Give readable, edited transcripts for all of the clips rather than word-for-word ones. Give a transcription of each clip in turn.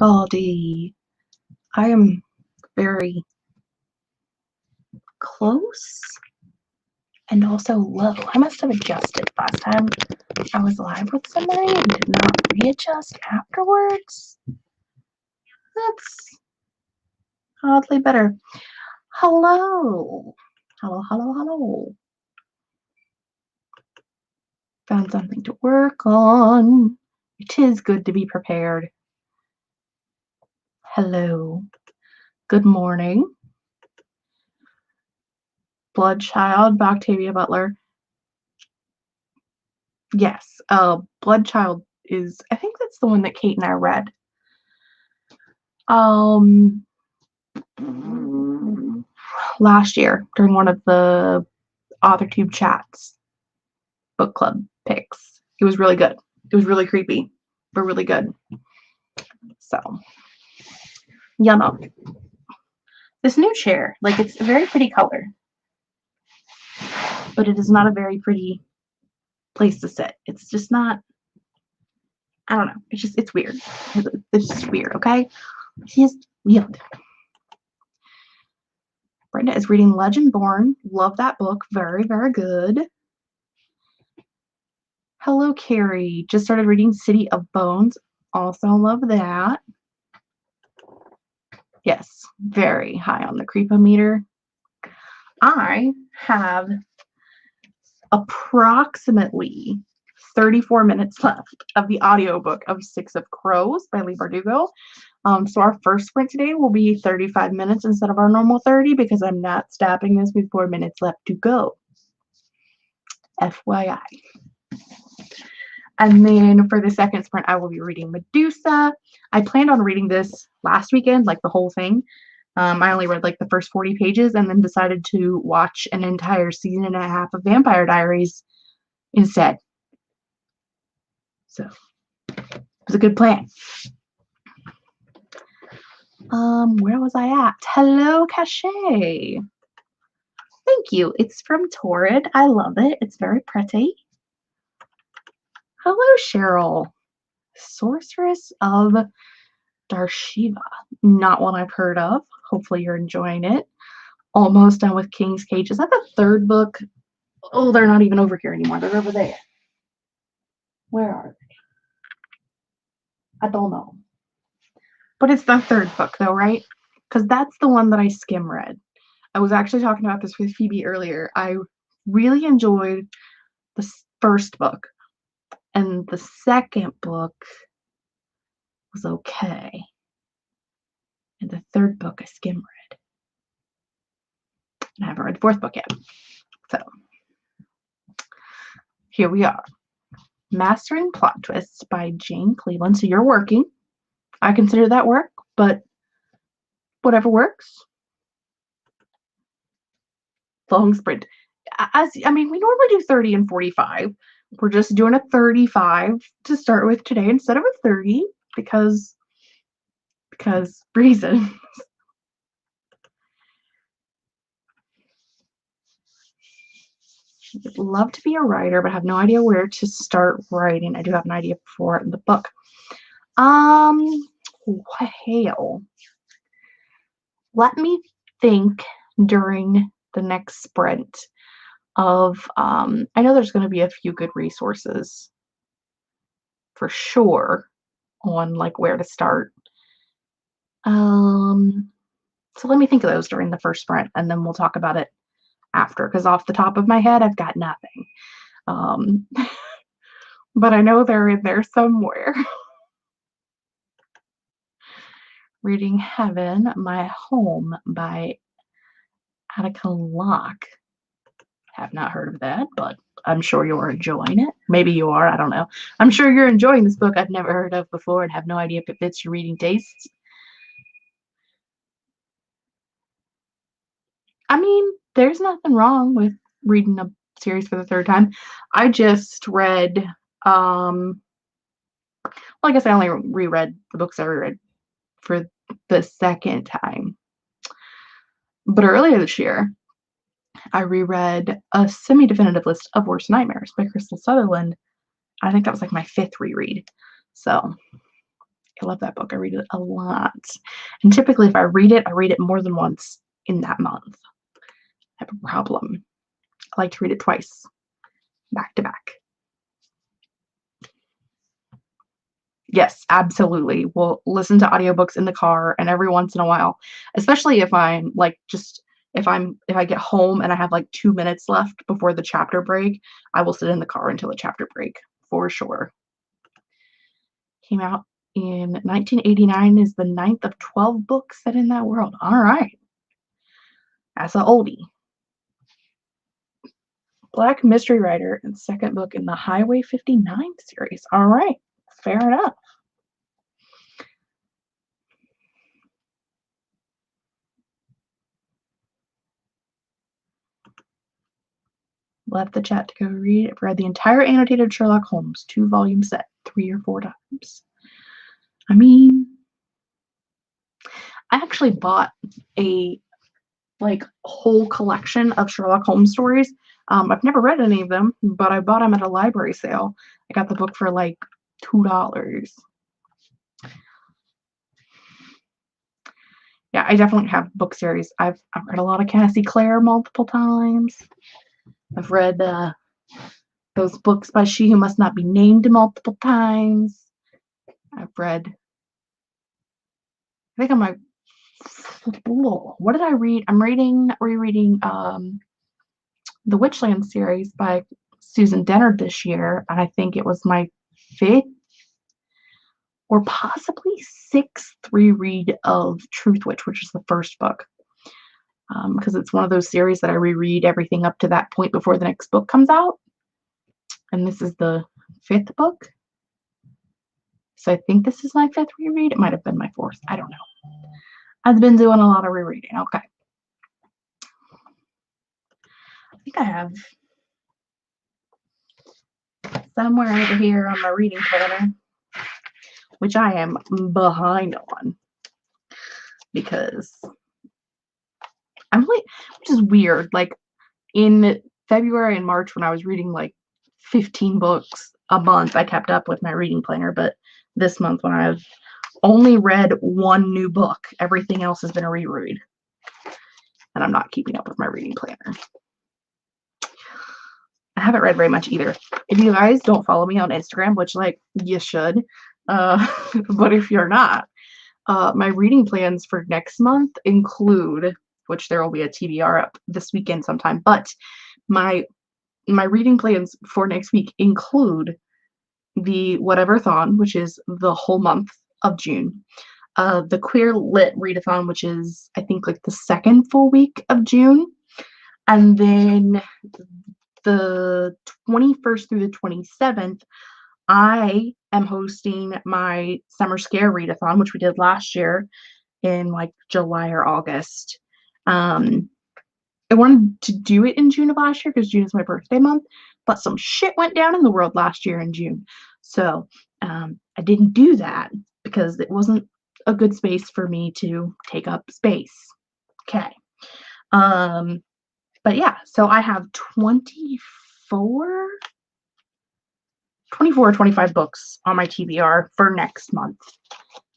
everybody. I am very close and also low. I must have adjusted last time I was live with somebody and did not readjust afterwards. That's oddly better. Hello. Hello, hello, hello. Found something to work on. It is good to be prepared. Hello. Good morning. Bloodchild by Octavia Butler. Yes, Bloodchild is, I think that's the one that Kate and I read. Last year during one of the Authortube Chats book club picks. It was really good. It was really creepy, but really good. So, yummo. This new chair, like, it's a very pretty color, but it is not a very pretty place to sit. It's just not, I don't know. It's weird. It's just weird, okay? It's just weird. Brenda is reading Legend Born. Love that book. Very, very good. Hello, Carrie. Just started reading City of Bones. Also love that. Yes, very high on the creepometer. I have approximately 34 minutes left of the audiobook of Six of Crows by Leigh Bardugo. So our first sprint today will be 35 minutes instead of our normal 30 because I'm not stopping this with 4 minutes left to go. FYI. And then for the second sprint, I will be reading Medusa. I planned on reading this last weekend, like the whole thing. I only read like the first 40 pages and then decided to watch an entire season and a half of Vampire Diaries instead. So it was a good plan. Where was I at? Hello, Cachet. Thank you. It's from Torrid. I love it. It's very pretty. Hello, Cheryl. Sorceress of Darshiva. Not one I've heard of. Hopefully you're enjoying it. Almost done with King's Cage. Is that the third book? Oh, they're not even over here anymore. They're over there. Where are they? I don't know. But it's the third book though, right? Because that's the one that I skim read. I was actually talking about this with Phoebe earlier. I really enjoyed the first book. And the second book was okay. And the third book I skim read. And I haven't read the fourth book yet. So here we are. Mastering Plot Twists by Jane Cleveland. So you're working. I consider that work, but whatever works. Long sprint. I mean, we normally do 30 and 45. We're just doing a 35 to start with today instead of a 30 because reasons. I'd love to be a writer, but have no idea where to start writing. I do have an idea for the book. Hell. Let me think during the next sprint of, I know there's going to be a few good resources for sure on like where to start. So let me think of those during the first sprint and then we'll talk about it after, because off the top of my head I've got nothing. But I know they're in there somewhere. Reading Heaven, My Home by Attica Locke. Have not heard of that, but I'm sure you're enjoying it. Maybe you are, I don't know. I'm sure you're enjoying this book I've never heard of before and have no idea if it fits your reading tastes. I mean, there's nothing wrong with reading a series for the third time. I just read, well, I guess I only reread the books I reread for the second time. But earlier this year, I reread A Semi-Definitive List of Worst Nightmares by Crystal Sutherland. I think that was like my 5th reread. So I love that book. I read it a lot. And typically if I read it more than once in that month. I have a problem. I like to read it twice, back to back. Yes, absolutely. We'll listen to audiobooks in the car and every once in a while, especially if I'm like if I get home and I have like 2 minutes left before the chapter break, I will sit in the car until the chapter break for sure. Came out in 1989, is the 9th of 12 books set in that world. All right. That's an oldie. Black mystery writer and second book in the Highway 59 series. All right. Fair enough. Left the chat to go read. I've read the entire annotated Sherlock Holmes 2-volume set 3 or 4 times. I mean, I actually bought a whole collection of Sherlock Holmes stories. I've never read any of them, but I bought them at a library sale. I got the book for like $2. Yeah, I definitely have book series. I've read a lot of Cassie Clare multiple times. I've read those books by She Who Must Not Be Named multiple times. I've read, I think I'm like, what did I read? I'm rereading the Witchland series by Susan Dennard this year, and I think it was my 5th or possibly 6th reread of Truth Witch, which is the first book. Because it's one of those series that I reread everything up to that point before the next book comes out. And this is the 5th book. So I think this is my 5th reread. It might have been my 4th. I don't know. I've been doing a lot of rereading. Okay. I think I have somewhere over here on my reading planner, which I am behind on because I'm like, which is weird. Like in February and March when I was reading like 15 books a month, I kept up with my reading planner, but this month when I've only read 1 new book, everything else has been a reread, and I'm not keeping up with my reading planner. I haven't read very much either. If you guys don't follow me on Instagram, which like you should, but if you're not, my reading plans for next month include, which there will be a TBR up this weekend sometime, but my reading plans for next week include the Whatever-thon, which is the whole month of June, the Queer Lit Readathon, which is I think like the 2nd full week of June, and then the 21st through the 27th, I am hosting my Summer Scare Readathon, which we did last year in like July or August. I wanted to do it in June of last year because June is my birthday month, but some shit went down in the world last year in June. So I didn't do that because it wasn't a good space for me to take up space. Okay. But yeah, so I have 24 or 25 books on my TBR for next month,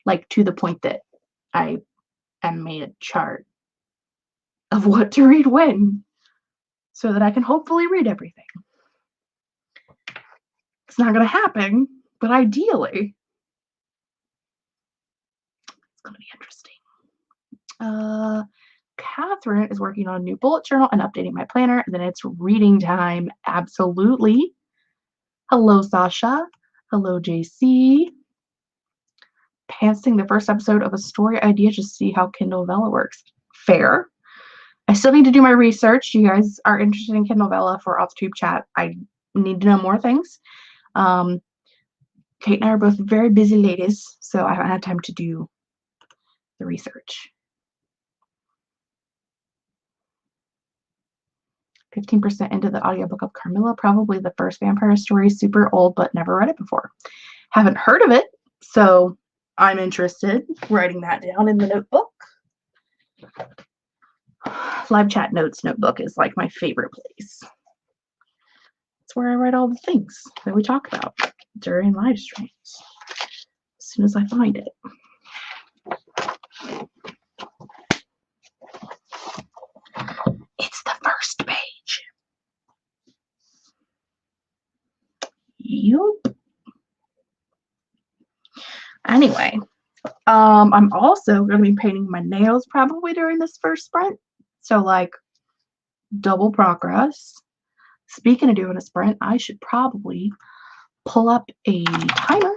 like to the point that I made a chart of what to read when so that I can hopefully read everything. It's not going to happen, but ideally, it's going to be interesting. Catherine is working on a new bullet journal and updating my planner, and then it's reading time. Absolutely. Hello, Sasha. Hello, JC. Pantsing the first episode of a story idea just to see how Kindle Vella works. Fair. I still need to do my research. You guys are interested in Kindle Vella for Authortube Chat. I need to know more things. Kate and I are both very busy ladies, so I haven't had time to do the research. 15% into the audiobook of Carmilla, probably the first vampire story, super old, but never read it before. Haven't heard of it, so I'm interested. Writing that down in the notebook. Live chat notes notebook is like my favorite place. It's where I write all the things that we talk about during live streams. soon as I find it. It's the first page. Yup. Anyway, I'm also going to be painting my nails probably during this first sprint. So, like, double progress. Speaking of doing a sprint, I should probably pull up a timer.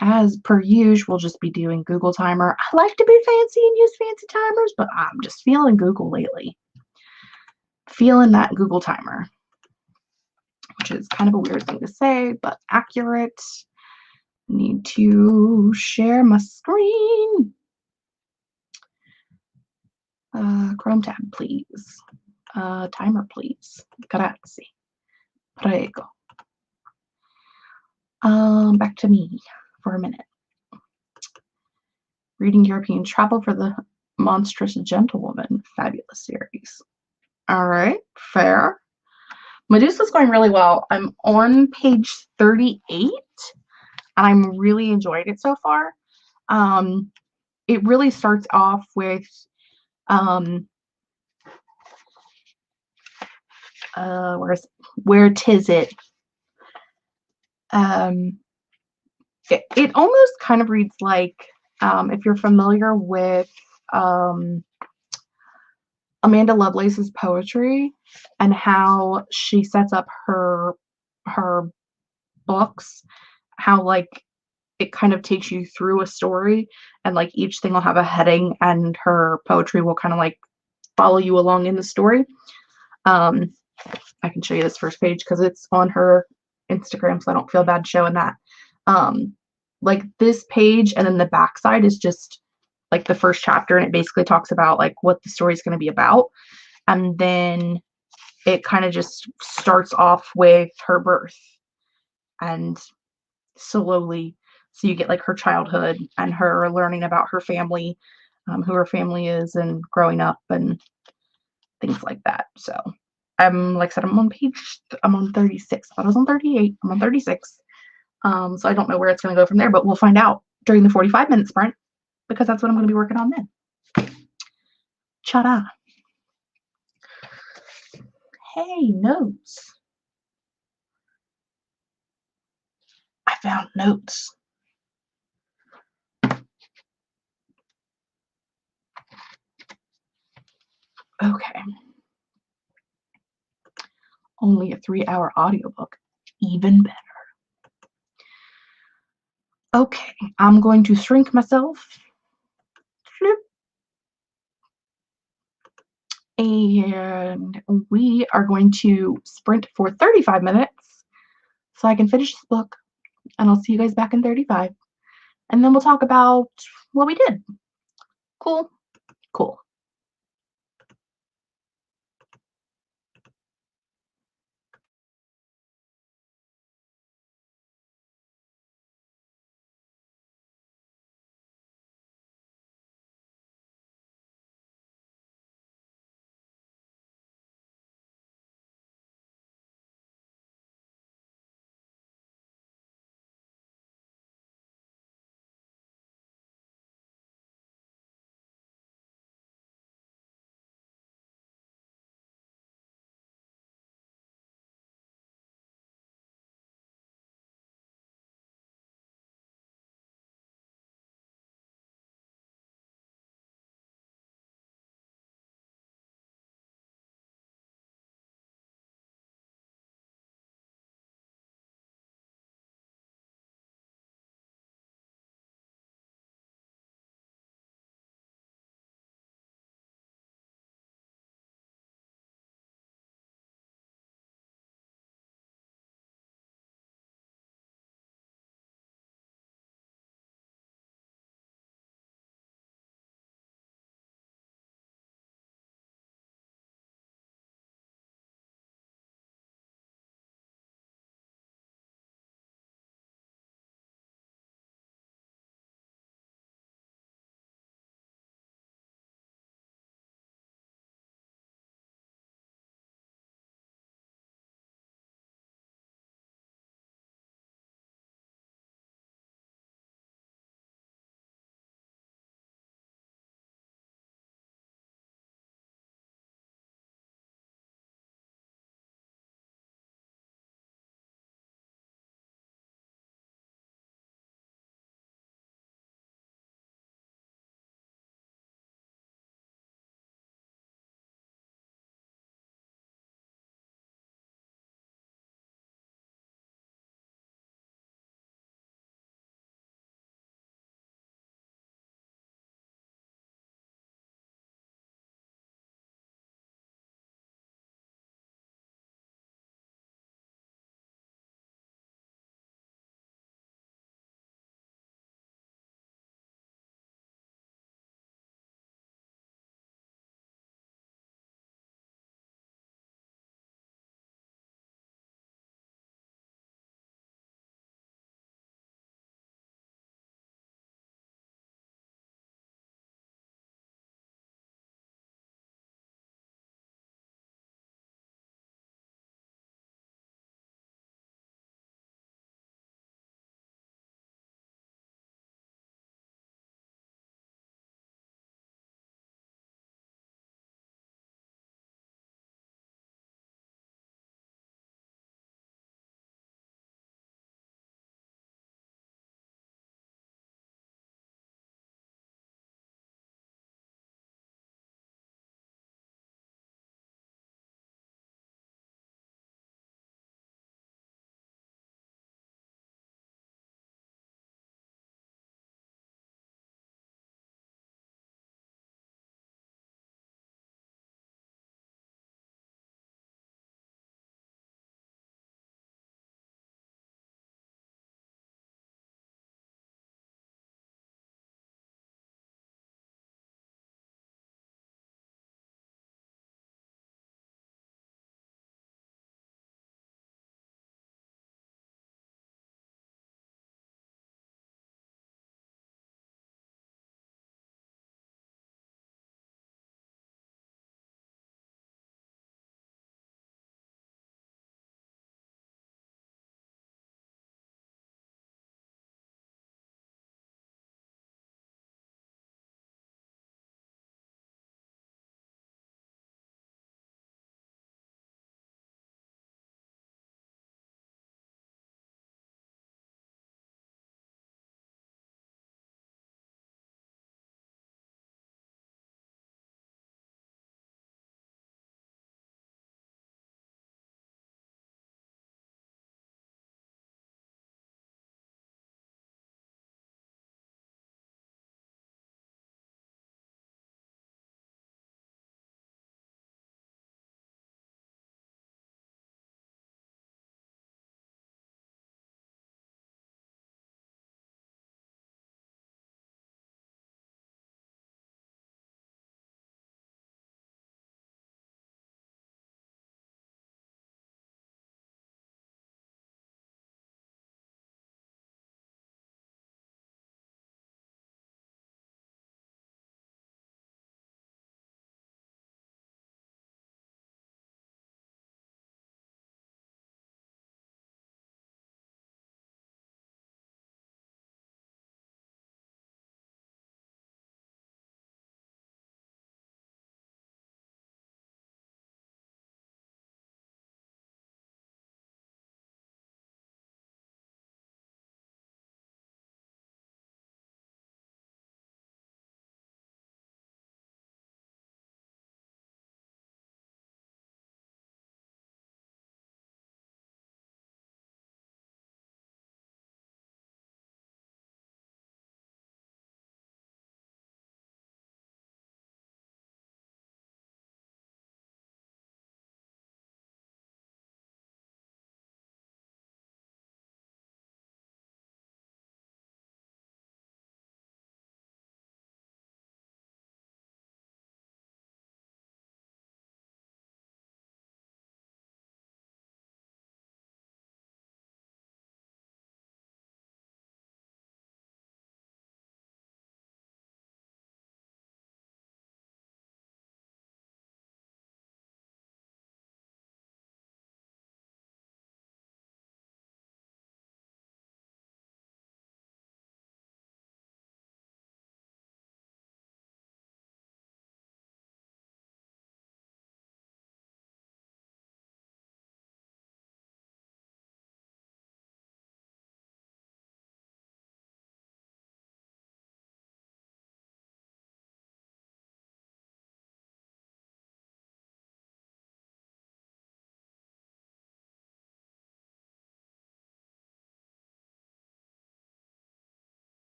As per usual, we'll just be doing Google Timer. I like to be fancy and use fancy timers, but I'm just feeling Google lately. Feeling that Google Timer, which is kind of a weird thing to say, but accurate. Need to share my screen. Chrome tab, please. Timer, please. Grazie. Prego. Back to me for a minute. Reading European Travel for the Monstrous Gentlewoman. Fabulous series. All right, fair. Medusa's going really well. I'm on page 38, and I'm really enjoying it so far. It really starts off with where 'tis it. It almost kind of reads like, if you're familiar with Amanda Lovelace's poetry and how she sets up her books, how like it kind of takes you through a story, and like each thing will have a heading and her poetry will kind of like follow you along in the story. I can show you this first page because it's on her Instagram, so I don't feel bad showing that. Like this page, and then the back side is just like the first chapter, and it basically talks about like what the story is going to be about. And then it kind of just starts off with her birth, and slowly, so you get like her childhood and her learning about her family, who her family is, and growing up and things like that. So like I said, I'm on 36. I thought I was on 38. I'm on 36. So I don't know where it's going to go from there, but we'll find out during the 45-minute sprint, because that's what I'm going to be working on then. Ta-da. Hey, notes. I found notes. Okay. Only a 3-hour audiobook. Even better. Okay, I'm going to shrink myself. And we are going to sprint for 35 minutes so I can finish this book, and I'll see you guys back in 35. And then we'll talk about what we did. Cool? Cool.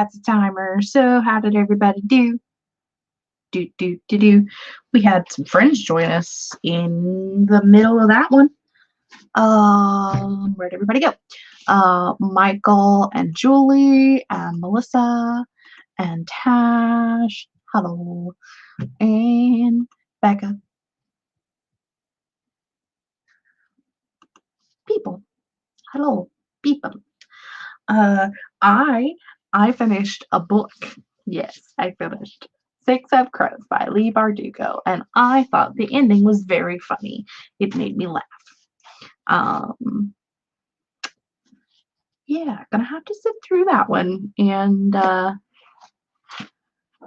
that's a timer. So how did everybody do? We had some friends join us in the middle of that one. Where'd everybody go? Michael and Julie and Melissa and Tash. Hello. And Becca. People. Hello, people. I finished a book. Yes, I finished Six of Crows by Leigh Bardugo, and I thought the ending was very funny. It made me laugh. Yeah, gonna have to sit through that one and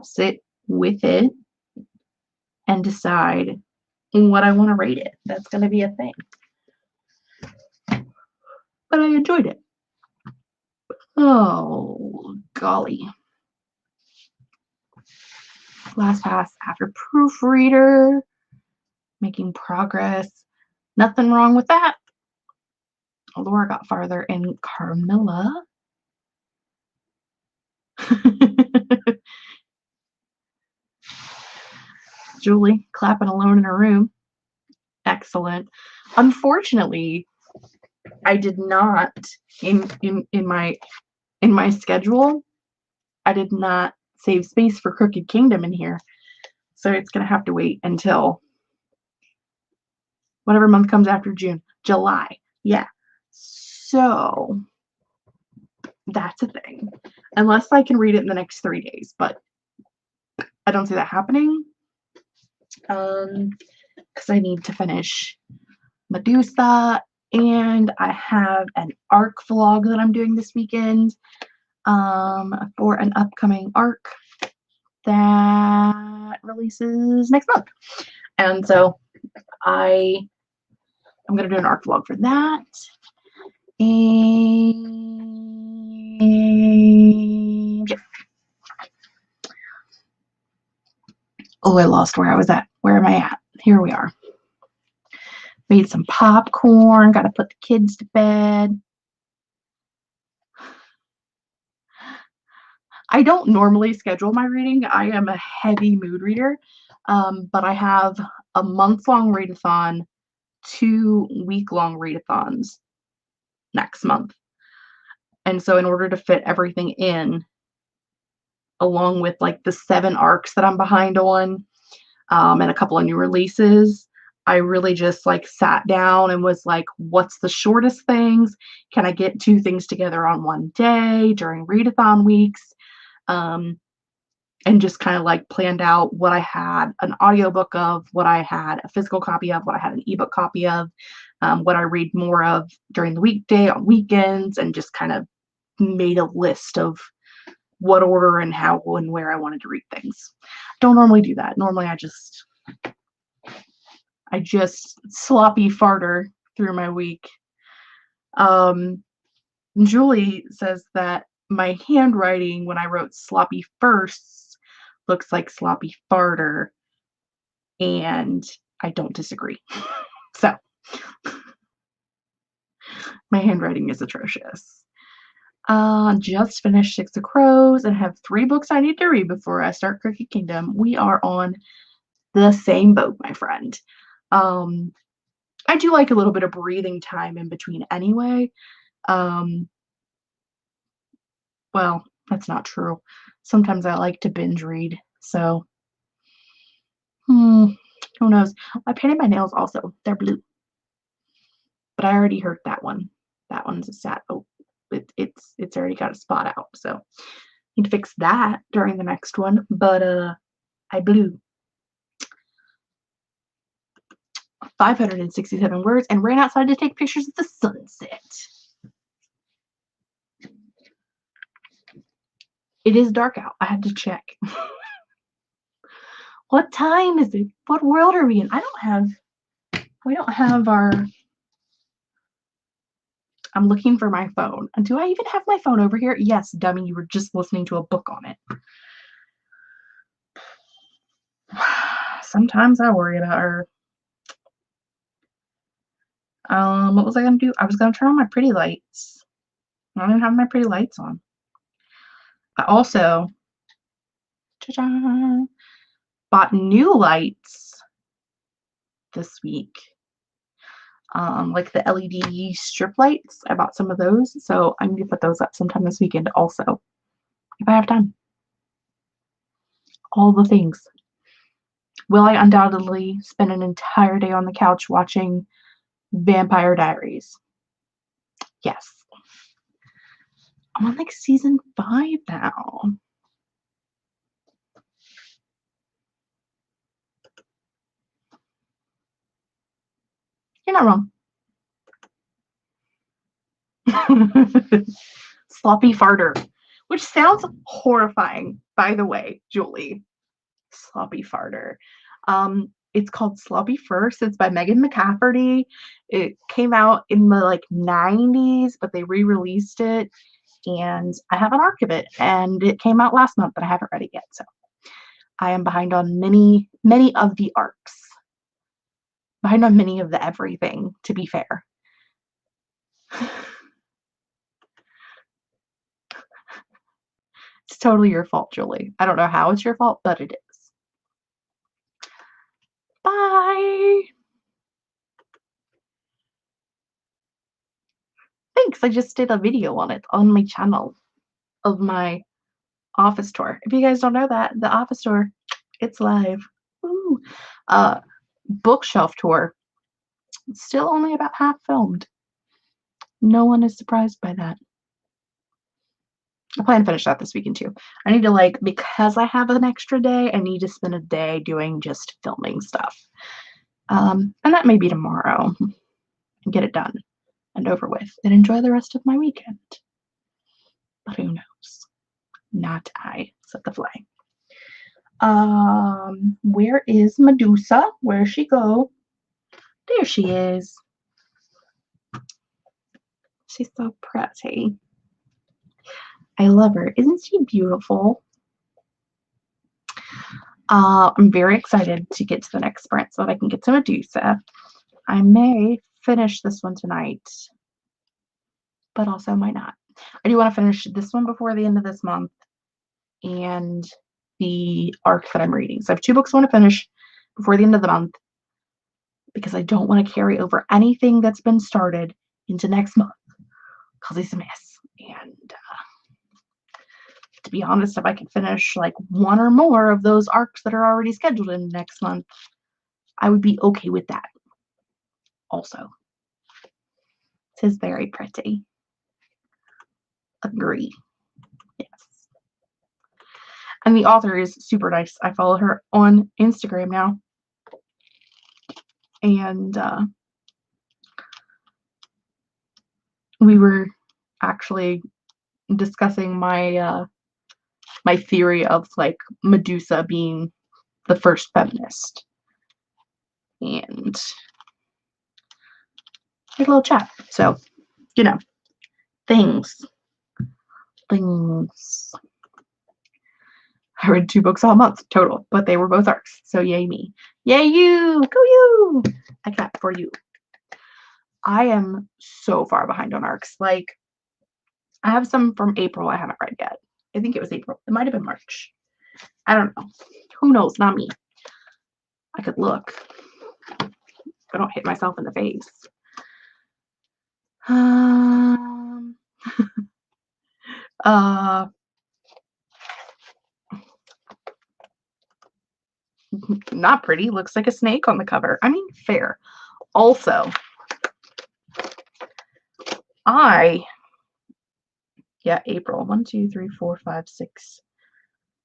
sit with it and decide what I want to rate it. That's gonna be a thing. But I enjoyed it. Oh, golly. Last pass after proofreader. Making progress. Nothing wrong with that. Laura got farther, and Carmilla. Julie clapping alone in her room. Excellent. Unfortunately, I did not in my schedule. I did not save space for Crooked Kingdom in here, so it's gonna have to wait until whatever month comes after June. July. Yeah. So that's a thing. Unless I can read it in the next 3 days, but I don't see that happening. Because I need to finish Medusa, and I have an ARC vlog that I'm doing this weekend for an upcoming ARC that releases next month. And so I'm going to do an ARC vlog for that. And yeah. Oh, I lost where I was at. Where am I at? Here we are. Made some popcorn. Got to put the kids to bed. I don't normally schedule my reading. I am a heavy mood reader, but I have a month-long readathon, 2 week-long readathons next month. And so in order to fit everything in, along with like the 7 arcs that I'm behind on, and a couple of new releases, I really just like sat down and was like, what's the shortest things? Can I get 2 things together on one day during readathon weeks? And just kind of like planned out what I had an audiobook of, what I had a physical copy of, what I had an ebook copy of, what I read more of during the weekday, on weekends, and just kind of made a list of what order and how and where I wanted to read things. Don't normally do that. Normally I just sloppy farter through my week. Julie says that my handwriting when I wrote sloppy firsts looks like sloppy farter, and I don't disagree. So my handwriting is atrocious. Just finished Six of Crows and have 3 books I need to read before I start Crooked Kingdom. We are on the same boat, my friend. I do like a little bit of breathing time in between anyway. Well, that's not true. Sometimes I like to binge read, so who knows? I painted my nails also. They're blue. But I already hurt that one. That one's a sad. Oh, it's already got a spot out, so need to fix that during the next one. But I blew 567 words and ran outside to take pictures of the sunset. It is dark out. I had to check. What time is it? What world are we in? We don't have our. I'm looking for my phone. Do I even have my phone over here? Yes, dummy, you were just listening to a book on it. Sometimes I worry about her. What was I gonna do? I was gonna turn on my pretty lights. I don't even have my pretty lights on. I also bought new lights this week. Like the LED strip lights. I bought some of those, so I'm gonna put those up sometime this weekend also, if I have time. All the things. Will I undoubtedly spend an entire day on the couch watching Vampire Diaries? Yes. I'm on like season 5 now. You're not wrong. Sloppy farter, which sounds horrifying, by the way, Julie. Sloppy farter. It's called Sloppy First. It's by Megan McCafferty. It came out in the like 90s, but they re-released it, and I have an arc of it, and it came out last month, but I haven't read it yet, so I am behind on many of the arcs. Behind on many of the everything, to be fair. It's totally your fault, Julie. I don't know how it's your fault, but it is. Bye! Thanks, I just did a video on it on my channel of my office tour. If you guys don't know that, the office tour, it's live. Woo. Bookshelf tour, still only about half filmed. No one is surprised by that. I plan to finish that this weekend too. I need to, like, because I have an extra day, I need to spend a day doing just filming stuff. And that may be tomorrow. And get it done and over with and enjoy the rest of my weekend. But who knows? Not I, said the fly. Where is Medusa? Where'd she go? There she is. She's so pretty. I love her. Isn't she beautiful? I'm very excited to get to the next sprint so that I can get to Medusa. I may finish this one tonight, but also might not. I do want to finish this one before the end of this month and the arc that I'm reading. So I have 2 books I want to finish before the end of the month because I don't want to carry over anything that's been started into next month because it's a mess. And to be honest, if I could finish like 1 or more of those arcs that are already scheduled in next month, I would be okay with that. Also, it is very pretty. Agree. Yes. And the author is super nice. I follow her on Instagram now. And we were actually discussing my my theory of like Medusa being the first feminist. And a little chat. So, you know, things. I read 2 books all month total, but they were both arcs. So yay me. Yay you! Go you! I clap for you. I am so far behind on arcs. Like, I have some from April I haven't read yet. I think it was April. It might have been March. I don't know. Who knows? Not me. I could look. I don't hit myself in the face. Not pretty. Looks like a snake on the cover. I mean, fair. Also, April. 1, 2, 3, 4, 5, 6,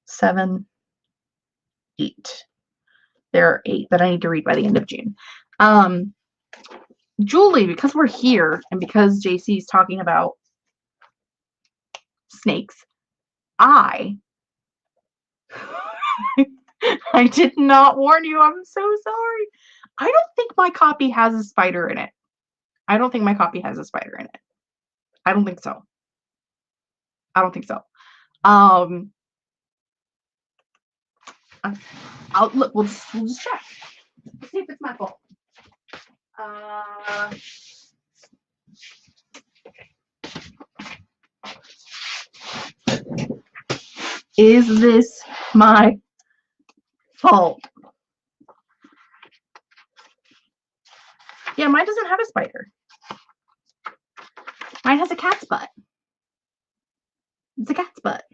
7, 8. There are 8 that I need to read by the end of June. Julie, because we're here and because JC is talking about snakes, I did not warn you. I'm so sorry. I don't think my copy has a spider in it. I don't think my copy has a spider in it. I don't think so. I'll look. We'll just check. Let's see if it's my fault. Is this my fault? Yeah, mine doesn't have a spider. Mine has a cat's butt. It's a cat's butt.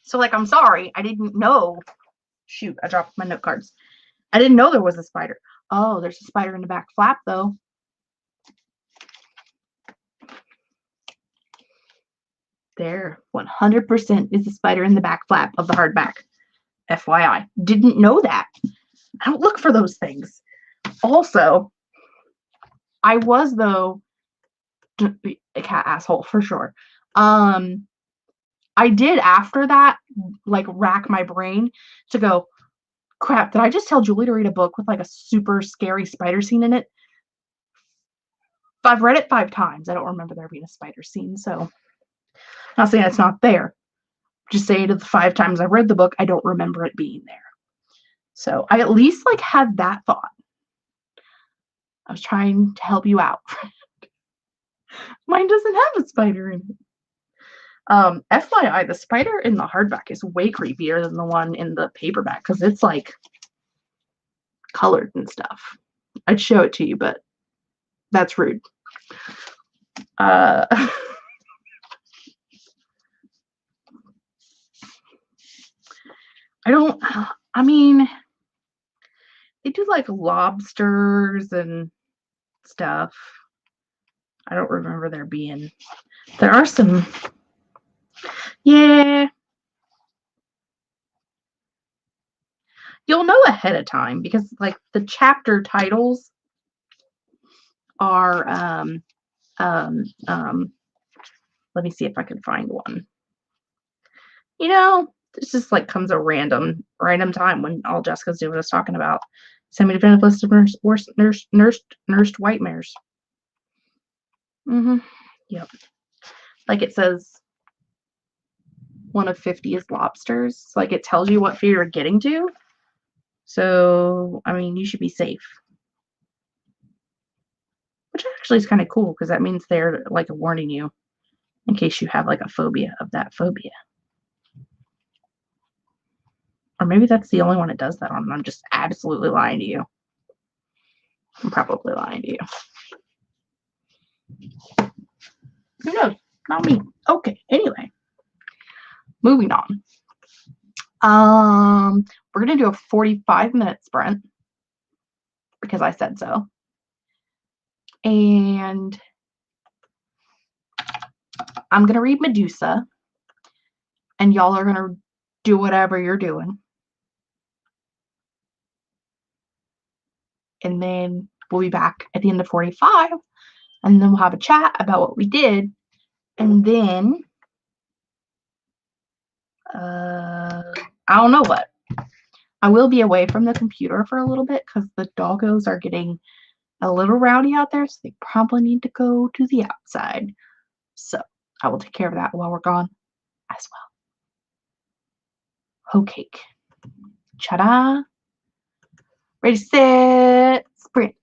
So, like, I'm sorry. I didn't know. Shoot, I dropped my note cards. I didn't know there was a spider. Oh, there's a spider in the back flap, though. There, 100% is a spider in the back flap of the hardback. FYI. Didn't know that. I don't look for those things. Also, I was, though, a cat asshole for sure. I did after that, like, rack my brain to go, crap, did I just tell Julie to read a book with like a super scary spider scene in it? I've read it 5 times. I don't remember there being a spider scene, so not saying it's not there. Just saying to the 5 times I read the book, I don't remember it being there. So I at least like had that thought. I was trying to help you out. Mine doesn't have a spider in it. FYI, the spider in the hardback is way creepier than the one in the paperback because it's like colored and stuff. I'd show it to you, but that's rude. I mean, they do like lobsters and stuff. I don't remember there are some, yeah. You'll know ahead of time because like the chapter titles are, let me see if I can find one. You know, this just like comes a random time when all Jessica's doing is talking about semi-definitive list of nursed white mares. Yep. Like it says 1 of 50 is lobsters. Like it tells you what feed you're getting to. So, I mean, you should be safe. Which actually is kind of cool because that means they're like warning you in case you have like a phobia of that phobia. Or maybe that's the only one it does that on. I'm just absolutely lying to you. I'm probably lying to you. Who knows? Not me. Okay, anyway. Moving on. We're gonna do a 45-minute sprint because I said so. And I'm gonna read Medusa, and y'all are gonna do whatever you're doing. And then we'll be back at the end of 45, and then we'll have a chat about what we did. And then I don't know what. I will be away from the computer for a little bit because the doggos are getting a little rowdy out there, so they probably need to go to the outside. So I will take care of that while we're gone as well. Okay. Ta-da. Ready, set, sprint.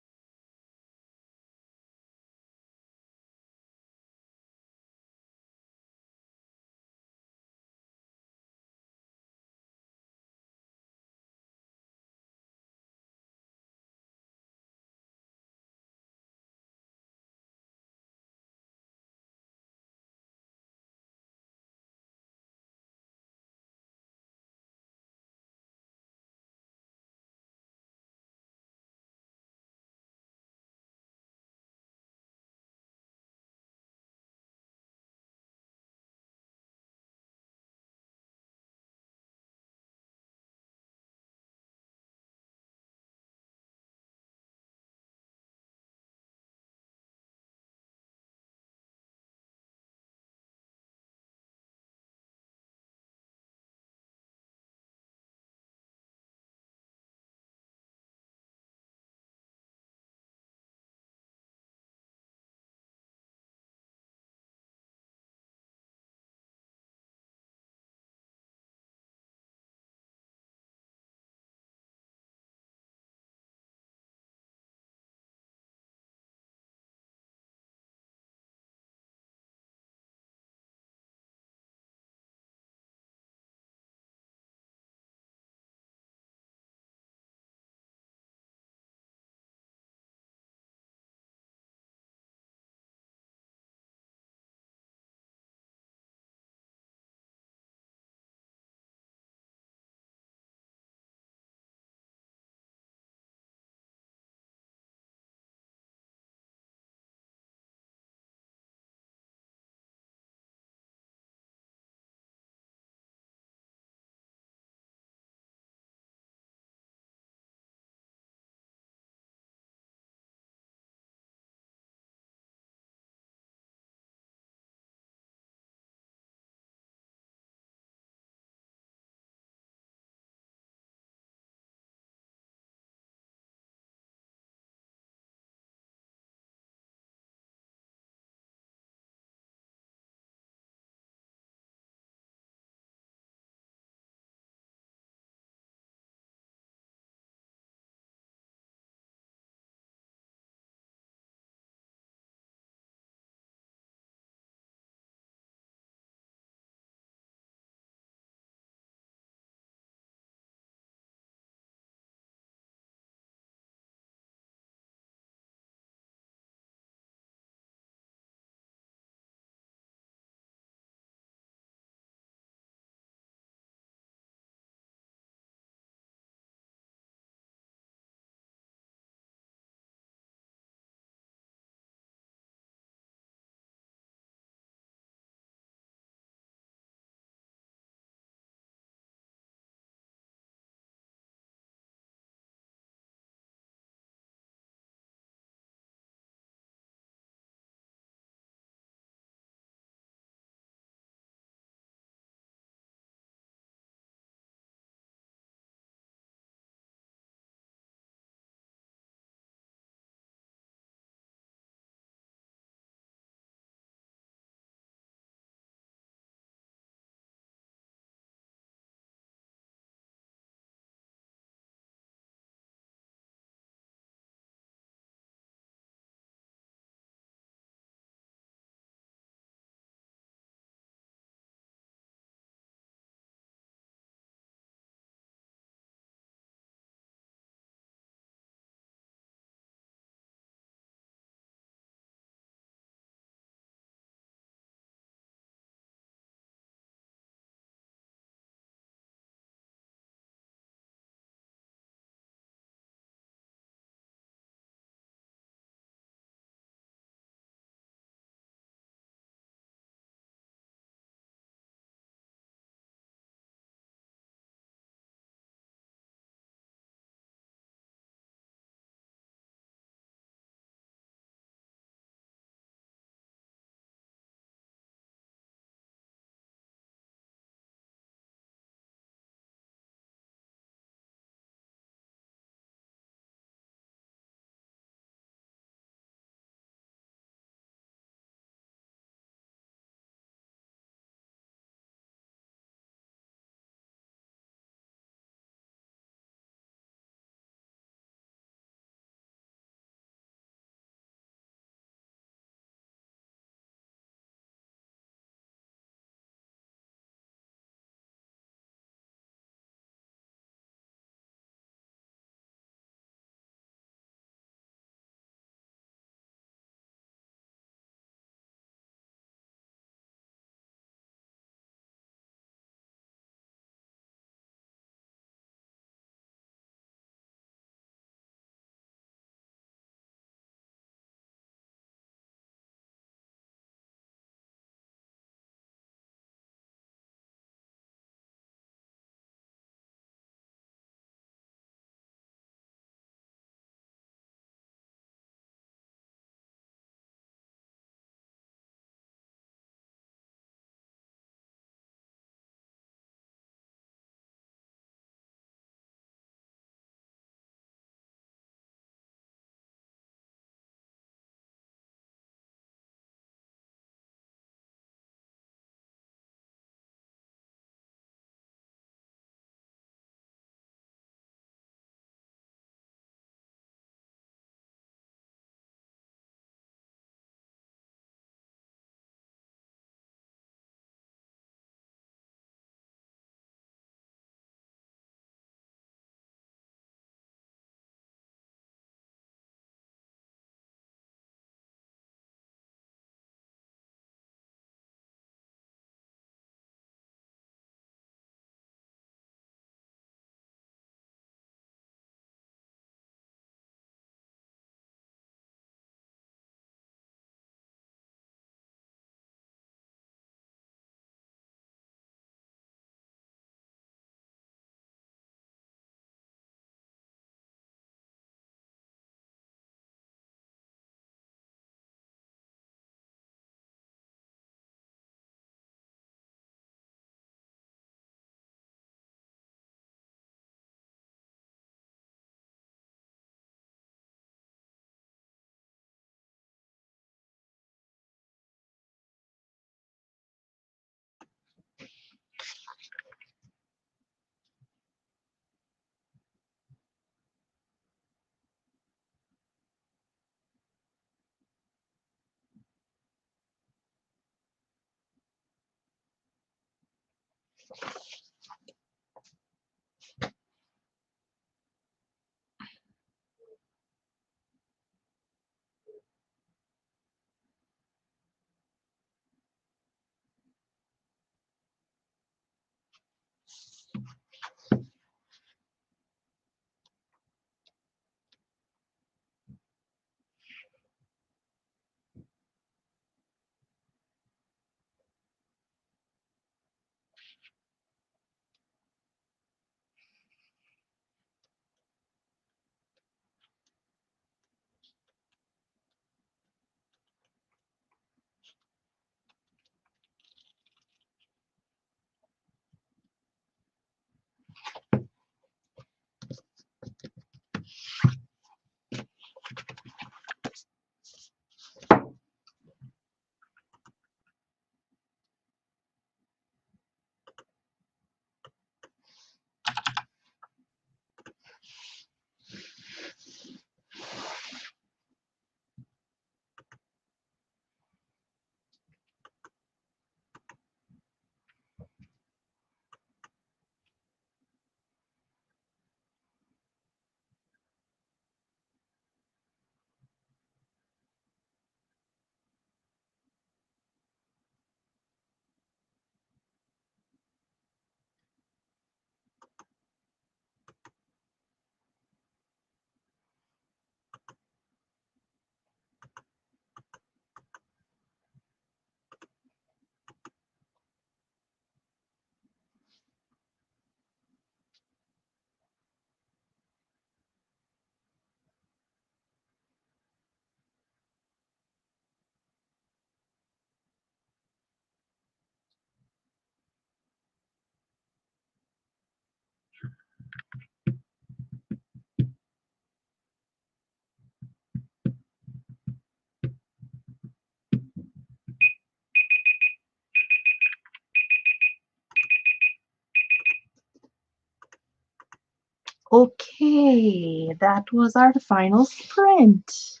Okay, that was our final sprint.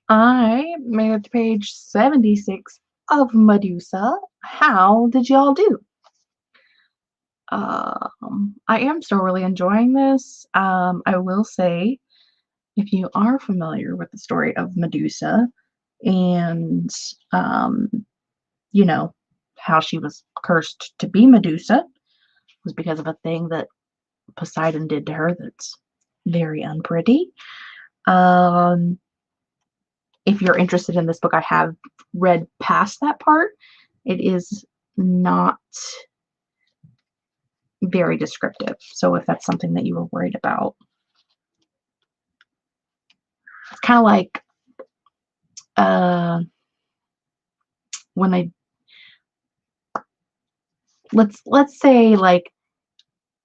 I made it to page 76 of Medusa. How did y'all do? I am still really enjoying this. I will say, if you are familiar with the story of Medusa and, you know, how she was cursed to be Medusa was because of a thing that Poseidon did to her that's very unpretty. If you're interested in this book, I have read past that part. It is not very descriptive. So if that's something that you were worried about, it's kind of like when they let's say like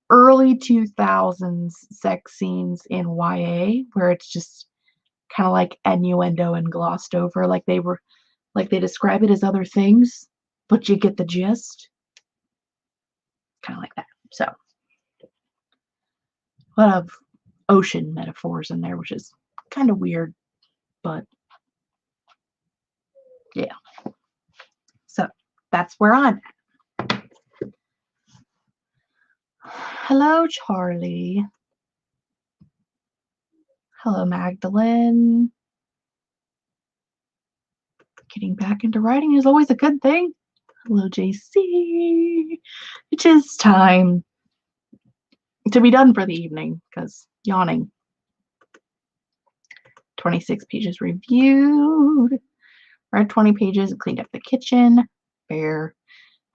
early 2000s sex scenes in YA where it's just kind of like innuendo and glossed over, like they describe it as other things, but you get the gist. Kind of like that. So a lot of ocean metaphors in there, which is kind of weird, but yeah. So that's where I'm at. Hello, Charlie. Hello, Magdalene. Getting back into writing is always a good thing. Hello, JC. It is time to be done for the evening because yawning. 26 pages reviewed. Read 20 pages, cleaned up the kitchen. Fair.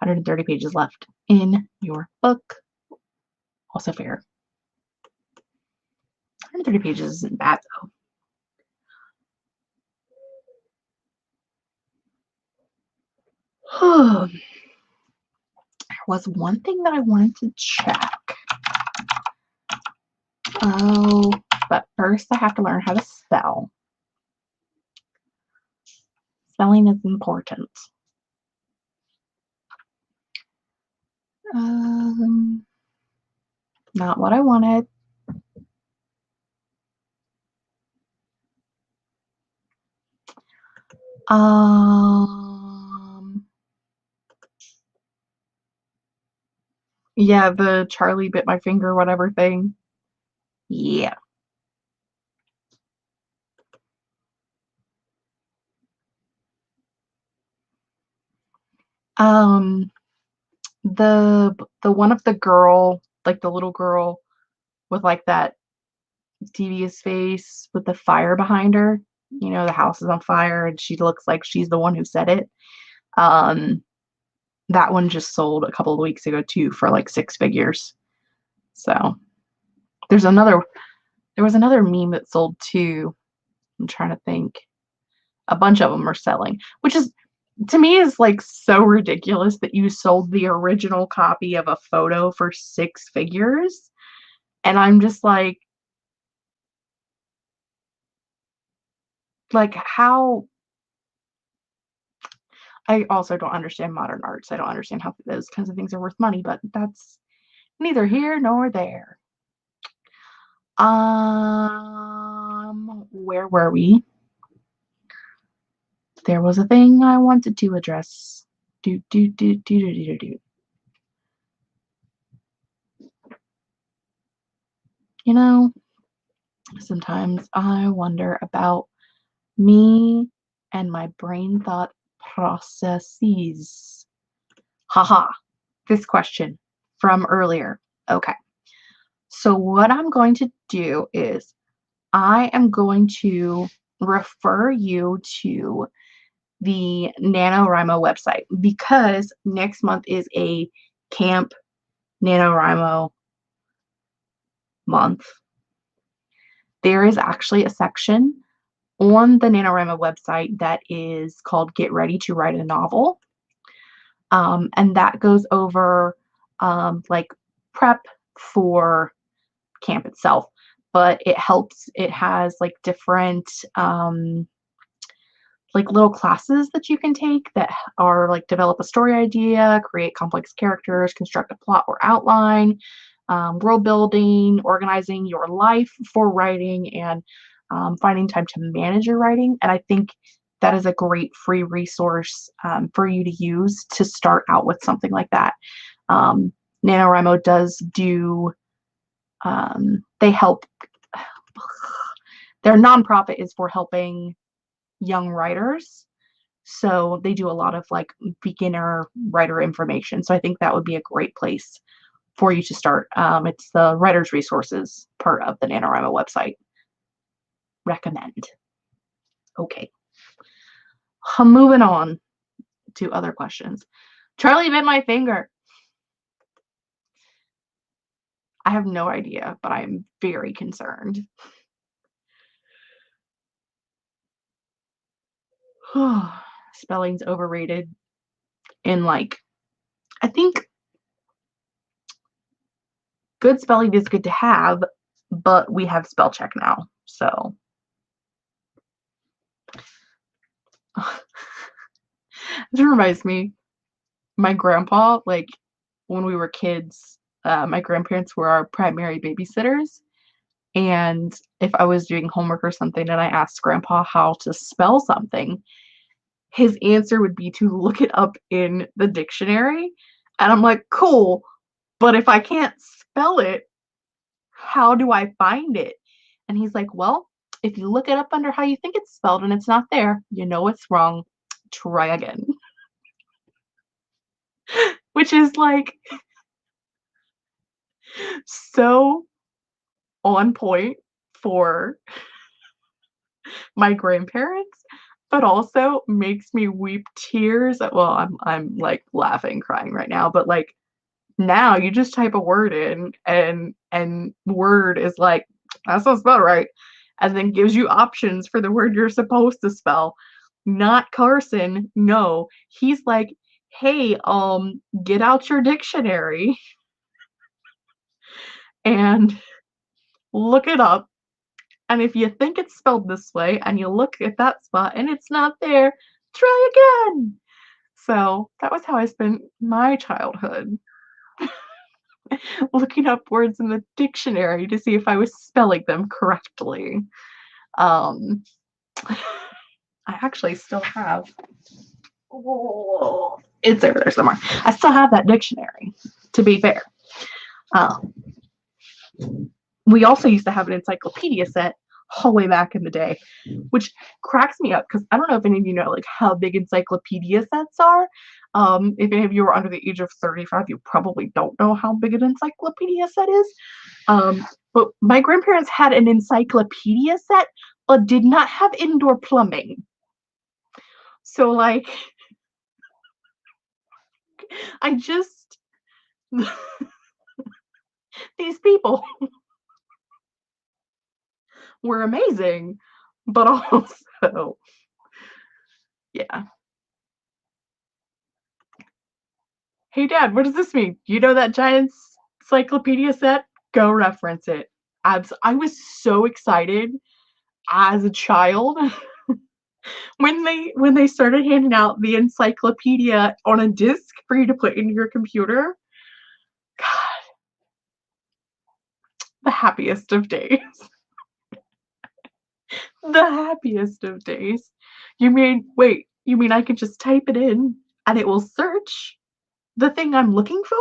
130 pages left in your book. Also fair. 130 pages isn't bad though. There was one thing that I wanted to check. Oh, but first I have to learn how to spell. Spelling is important. Not what I wanted. Um, Yeah, the Charlie bit my finger, whatever thing. Yeah. Um, the one of the girl, like the little girl with like that devious face with the fire behind her. You know, the house is on fire and she looks like she's the one who said it. Um, that one just sold a couple of weeks ago too for like 6 figures. So there's another there was another meme that sold too. I'm trying to think. A bunch of them are selling, which is to me is like so ridiculous that you sold the original copy of a photo for 6 figures. And I'm just like how I also don't understand modern arts. I don't understand how those kinds of things are worth money, but that's neither here nor there. Where were we? There was a thing I wanted to address. Do do do do do do do. You know, sometimes I wonder about me and my brain thought processes. Haha, this question from earlier. Okay. So what I'm going to do is I am going to refer you to the NaNoWriMo website because next month is a Camp NaNoWriMo month. There is actually a section on the NaNoWriMo website that is called Get Ready to Write a Novel. And that goes over like prep for camp itself, but it has like different like little classes that you can take that are like develop a story idea, create complex characters, construct a plot or outline, world building, organizing your life for writing, and finding time to manage your writing. And I think that is a great free resource for you to use to start out with something like that. NaNoWriMo does do, they help, their nonprofit is for helping young writers. So they do a lot of like beginner writer information. So I think that would be a great place for you to start. It's the writer's resources part of the NaNoWriMo website. Recommend. Okay. Moving on to other questions. Charlie bit my finger. I have no idea, but I'm very concerned. Spelling's overrated. And like, I think good spelling is good to have, but we have spell check now. So this reminds me, my grandpa, like when we were kids, my grandparents were our primary babysitters. And if I was doing homework or something and I asked grandpa how to spell something, his answer would be to look it up in the dictionary. And I'm like, cool, but if I can't spell it, how do I find it? And he's like, well, if you look it up under how you think it's spelled and it's not there, you know it's wrong. Try again. Which is like so on point for my grandparents, but also makes me weep tears. Well, I'm like laughing, crying right now, but like now you just type a word in and word is like, that's not spelled right. And then gives you options for the word you're supposed to spell. Not Carson. No. He's like, hey, get out your dictionary and look it up. And if you think it's spelled this way and you look at that spot and it's not there, try again. So that was how I spent my childhood. Looking up words in the dictionary to see if I was spelling them correctly. Um, I actually still have, oh, it's over there somewhere. I still have that dictionary, to be fair. We also used to have an encyclopedia set all the way back in the day, which cracks me up because I don't know if any of you know like how big encyclopedia sets are. If any of you are under the age of 35, you probably don't know how big an encyclopedia set is. But my grandparents had an encyclopedia set, but did not have indoor plumbing. So like, I just, these people were amazing, but also, yeah. Hey Dad, what does this mean? You know that giant encyclopedia set? Go reference it. I was so excited as a child when they started handing out the encyclopedia on a disc for you to put in your computer. God, the happiest of days. The happiest of days. You mean I can just type it in and it will search the thing I'm looking for?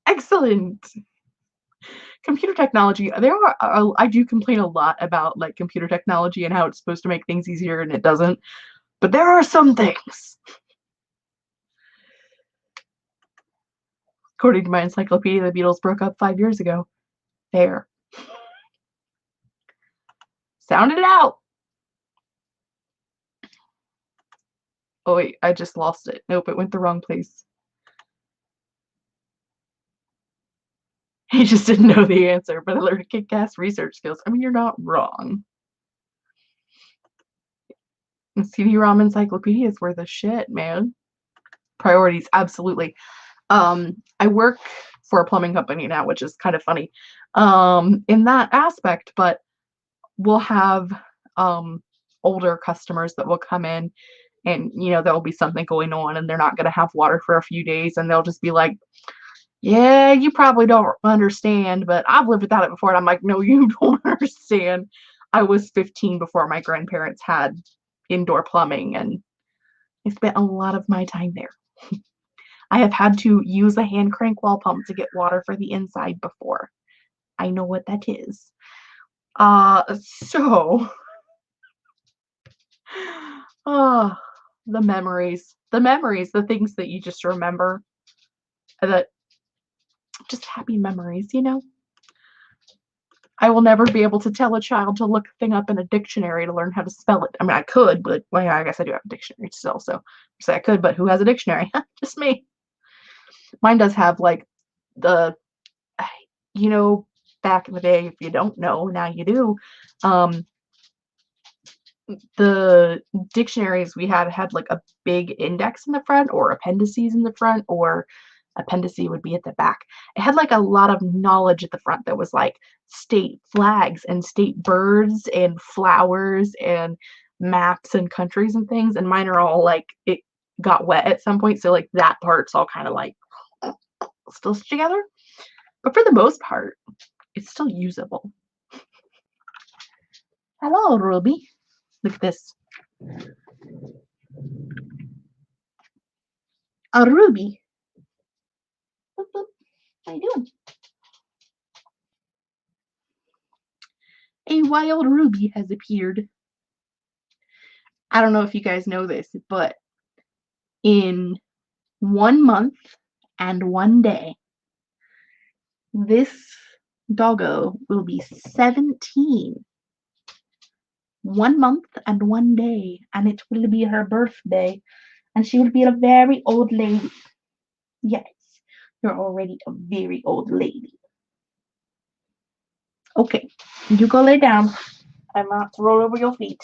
Excellent. Computer technology, I do complain a lot about like computer technology and how it's supposed to make things easier and it doesn't. But there are some things. According to my encyclopedia, the Beatles broke up 5 years ago. There. Sound it out. Oh wait, I just lost it. Nope, it went the wrong place. He just didn't know the answer, but I learned kick-ass research skills. I mean, you're not wrong. CD-ROM encyclopedias were the shit, man. Priorities, absolutely. I work for a plumbing company now, which is kind of funny in that aspect, but we'll have older customers that will come in and, you know, there'll be something going on and they're not going to have water for a few days and they'll just be like, yeah, you probably don't understand, but I've lived without it before. And I'm like, no, you don't understand. I was 15 before my grandparents had indoor plumbing and I spent a lot of my time there. I have had to use a hand crank wall pump to get water for the inside before. I know what that is. So, the memories, the things that you just remember, that just happy memories, you know? I will never be able to tell a child to look a thing up in a dictionary to learn how to spell it. I mean, I could, but well, yeah, I guess I do have a dictionary still, so say I could, but who has a dictionary? Just me. Mine does have like the, you know, back in the day, if you don't know, now you do. The dictionaries we had like a big index in the front or appendices in the front, or appendice would be at the back. It had like a lot of knowledge at the front that was like state flags and state birds and flowers and maps and countries and things, and mine are all like, it got wet at some point, so like that part's all kind of like still together, but for the most part it's still usable. Hello, Ruby. Look at this. A ruby. Boop, boop. How you doing? A wild ruby has appeared. I don't know if you guys know this, but in 1 month and 1 day, this doggo will be 17. 1 month and 1 day, and it will be her birthday, and she will be a very old lady. Yes, you're already a very old lady. Okay, you go lay down. I'm not to roll over your feet.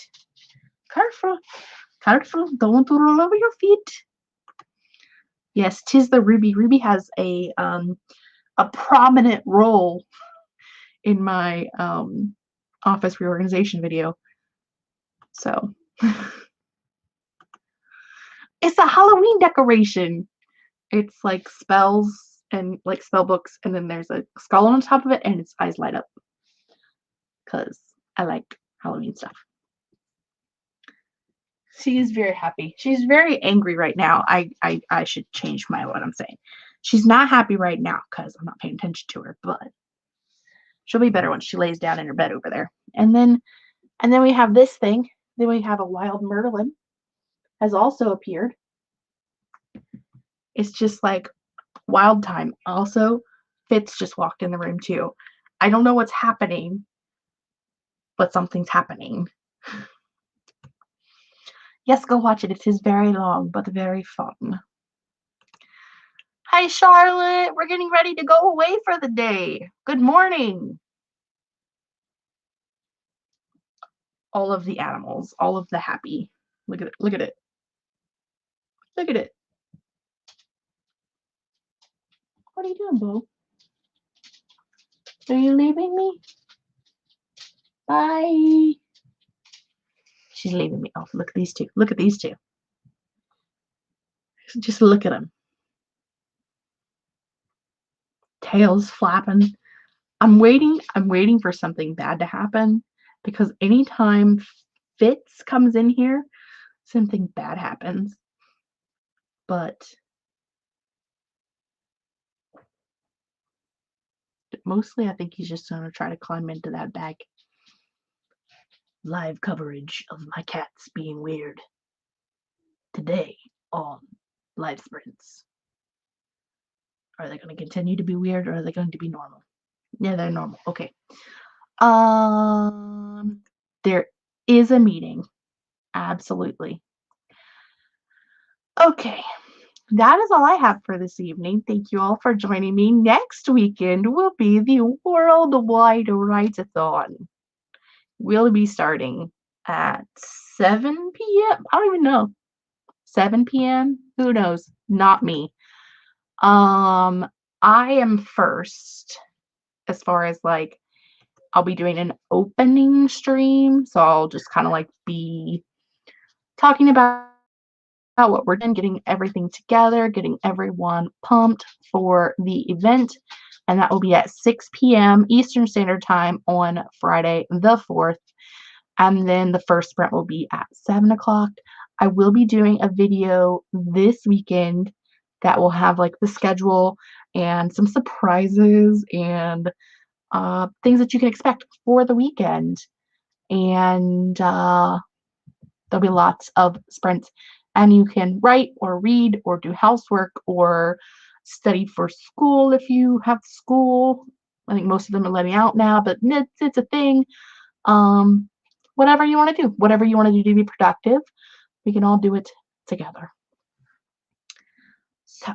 Careful, careful, don't roll over your feet. Yes, 'tis the Ruby. Ruby has a prominent role in my office reorganization video. So it's a Halloween decoration. It's like spells and like spell books, and then there's a skull on top of it, and its eyes light up. Cause I like Halloween stuff. She is very happy. She's very angry right now. I should change what I'm saying. She's not happy right now because I'm not paying attention to her, but she'll be better when she lays down in her bed over there. And then we have this thing. Then we have a wild Merlin has also appeared. It's just like wild time. Also, Fitz just walked in the room too. I don't know what's happening, but something's happening. Yes, go watch it. It is very long, but very fun. Hi, Charlotte. We're getting ready to go away for the day. Good morning. All of the animals, all of the happy. Look at it. Look at it. Look at it. What are you doing, Bo? Are you leaving me? Bye. She's leaving me. Oh, look at these two. Look at these two. Just look at them. Tails flapping. I'm waiting for something bad to happen because anytime Fitz comes in here, something bad happens. But mostly I think he's just going to try to climb into that bag. Live coverage of my cats being weird today on Live Sprints. Are they going to continue to be weird or are they going to be normal? Yeah, they're normal. Okay. There is a meeting. Absolutely. Okay. That is all I have for this evening. Thank you all for joining me. Next weekend will be the Worldwide Writeathon. We'll be starting at 7 p.m. I don't even know. 7 p.m.? Who knows? Not me. I am first as far as like I'll be doing an opening stream, so I'll just kind of like be talking about what we're doing, getting everything together, getting everyone pumped for the event, and that will be at 6 p.m. Eastern Standard Time on Friday the 4th, and then the first sprint will be at 7 o'clock. I will be doing a video this weekend that will have like the schedule and some surprises and things that you can expect for the weekend, and there'll be lots of sprints, and you can write or read or do housework or study for school if you have school. I think most of them are letting out now, but it's a thing. Whatever you want to do, whatever you want to do to be productive, we can all do it together. So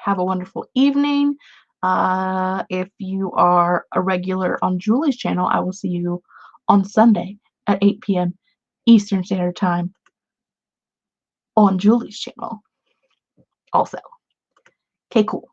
have a wonderful evening. If you are a regular on Julie's channel, I will see you on Sunday at 8 p.m. Eastern Standard Time on Julie's channel also. Okay, cool.